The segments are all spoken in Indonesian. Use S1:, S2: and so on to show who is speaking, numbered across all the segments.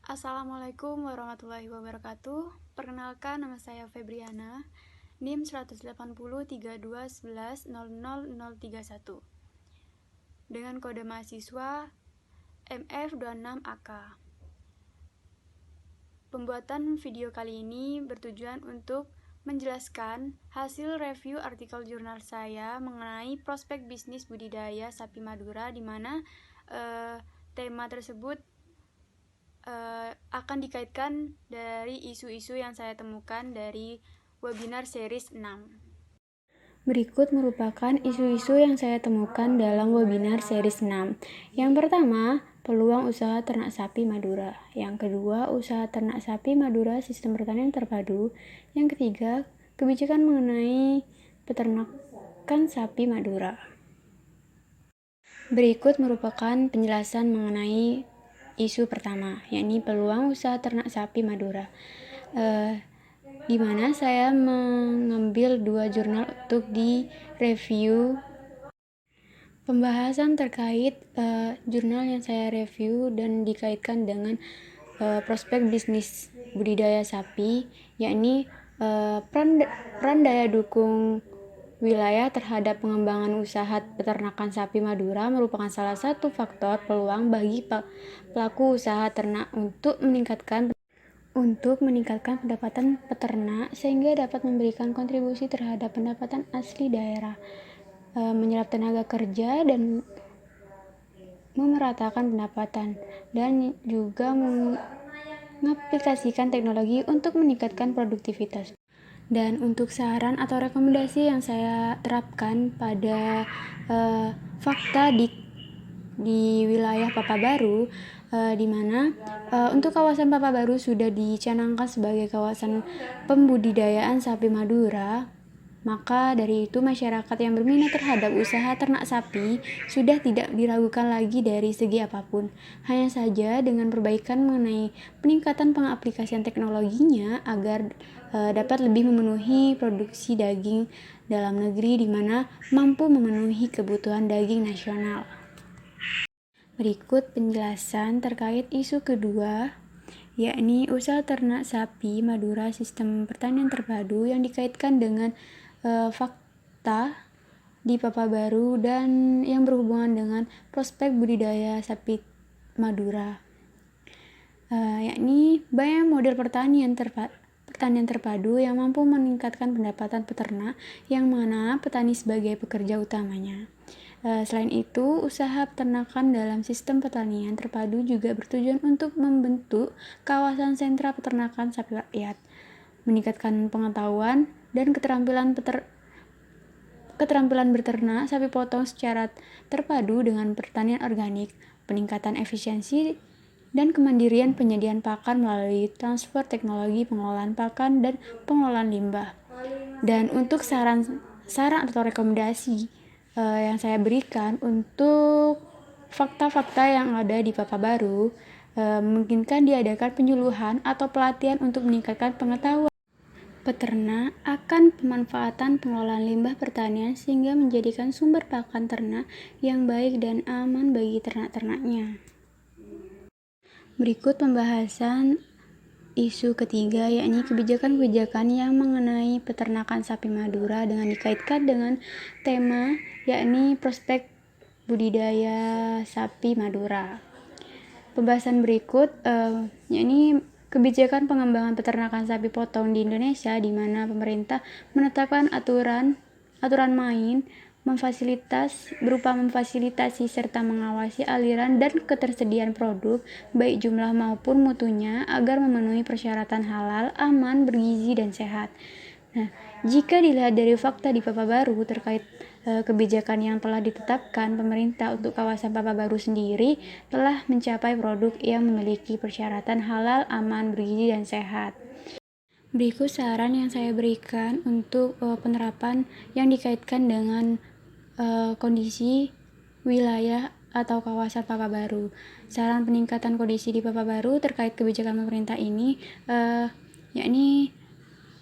S1: Assalamualaikum warahmatullahi wabarakatuh. Perkenalkan, nama saya Febriana, NIM 1803211000031 dengan kode mahasiswa MF26AK. Pembuatan video kali ini bertujuan untuk menjelaskan hasil review artikel jurnal saya mengenai prospek bisnis budidaya sapi Madura, di mana tema tersebut akan dikaitkan dari isu-isu yang saya temukan dari webinar series 6. Berikut merupakan isu-isu yang saya temukan dalam webinar series 6. Yang pertama, peluang usaha ternak sapi Madura. Yang kedua, usaha ternak sapi Madura sistem pertanian terpadu. Yang ketiga, kebijakan mengenai peternakan sapi Madura. Berikut merupakan penjelasan mengenai isu pertama, yakni peluang usaha ternak sapi Madura, di mana saya mengambil 2 jurnal untuk direview. Pembahasan terkait jurnal yang saya review dan dikaitkan dengan prospek bisnis budidaya sapi, yakni peran daya dukung wilayah terhadap pengembangan usaha peternakan sapi Madura merupakan salah satu faktor peluang bagi pelaku usaha ternak untuk meningkatkan pendapatan peternak sehingga dapat memberikan kontribusi terhadap pendapatan asli daerah, menyerap tenaga kerja dan memeratakan pendapatan, dan juga mengaplikasikan teknologi untuk meningkatkan produktivitas. Dan untuk saran atau rekomendasi yang saya terapkan pada fakta di wilayah Papabaru, di mana untuk kawasan Papabaru sudah dicanangkan sebagai kawasan pembudidayaan sapi Madura, maka dari itu masyarakat yang berminat terhadap usaha ternak sapi sudah tidak diragukan lagi dari segi apapun. Hanya saja dengan perbaikan mengenai peningkatan pengaplikasian teknologinya agar dapat lebih memenuhi produksi daging dalam negeri, di mana mampu memenuhi kebutuhan daging nasional. Berikut penjelasan terkait isu kedua, yakni usaha ternak sapi Madura sistem pertanian terpadu yang dikaitkan dengan fakta di Papabaru dan yang berhubungan dengan prospek budidaya sapi Madura, yakni banyak model pertanian terpadu yang mampu meningkatkan pendapatan peternak, yang mana petani sebagai pekerja utamanya. Selain itu, usaha peternakan dalam sistem pertanian terpadu juga bertujuan untuk membentuk kawasan sentra peternakan sapi rakyat, meningkatkan pengetahuan dan keterampilan beternak sapi potong secara terpadu dengan pertanian organik, peningkatan efisiensi dan kemandirian penyediaan pakan melalui transfer teknologi pengelolaan pakan dan pengelolaan limbah. Dan untuk saran atau rekomendasi yang saya berikan untuk fakta-fakta yang ada di Papabaru, memungkinkan diadakan penyuluhan atau pelatihan untuk meningkatkan pengetahuan peternak akan pemanfaatan pengelolaan limbah pertanian sehingga menjadikan sumber pakan ternak yang baik dan aman bagi ternak-ternaknya. Berikut pembahasan isu ketiga, yakni kebijakan-kebijakan yang mengenai peternakan sapi Madura dengan dikaitkan dengan tema yakni prospek budidaya sapi Madura. Pembahasan berikut yakni kebijakan pengembangan peternakan sapi potong di Indonesia, di mana pemerintah menetapkan aturan main memfasilitasi serta mengawasi aliran dan ketersediaan produk, baik jumlah maupun mutunya, agar memenuhi persyaratan halal, aman, bergizi, dan sehat. Nah, jika dilihat dari fakta di Papabaru terkait kebijakan yang telah ditetapkan pemerintah untuk kawasan Papabaru sendiri telah mencapai produk yang memiliki persyaratan halal, aman, bergizi, dan sehat. Berikut saran yang saya berikan untuk penerapan yang dikaitkan dengan kondisi wilayah atau kawasan Papabaru. Saran peningkatan kondisi di Papabaru terkait kebijakan pemerintah ini yakni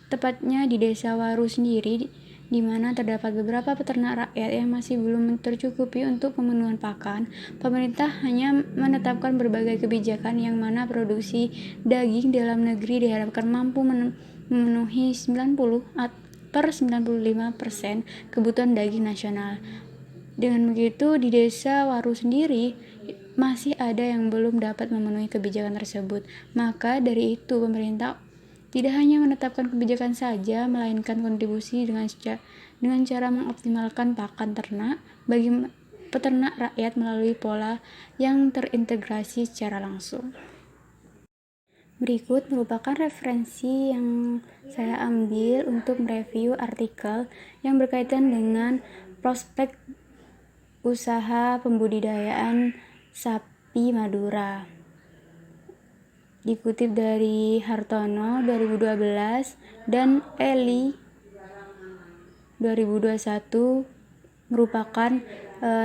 S1: tepatnya di Desa Waru sendiri, di mana terdapat beberapa peternak rakyat yang masih belum tercukupi untuk pemenuhan pakan, pemerintah hanya menetapkan berbagai kebijakan yang mana produksi daging dalam negeri diharapkan mampu memenuhi 90% kebutuhan daging nasional. Dengan begitu, di desa Waru sendiri masih ada yang belum dapat memenuhi kebijakan tersebut. Maka dari itu, pemerintah tidak hanya menetapkan kebijakan saja, melainkan kontribusi dengan cara mengoptimalkan pakan ternak bagi peternak rakyat melalui pola yang terintegrasi secara langsung. Berikut merupakan referensi yang saya ambil untuk mereview artikel yang berkaitan dengan prospek usaha pembudidayaan sapi Madura. Dikutip dari Hartono 2012 dan Eli 2021 merupakan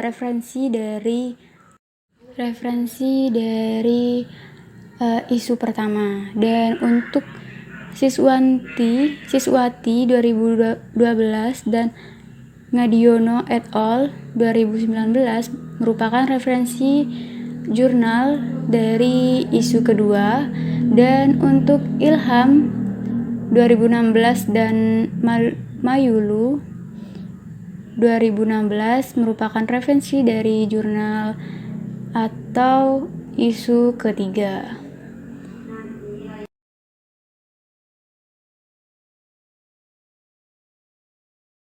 S1: referensi dari isu pertama. Dan untuk Siswati 2012 dan Ngadiono et al. 2019 merupakan referensi jurnal dari isu kedua. Dan untuk Ilham 2016 dan Mayulu 2016 merupakan referensi dari jurnal atau isu ketiga.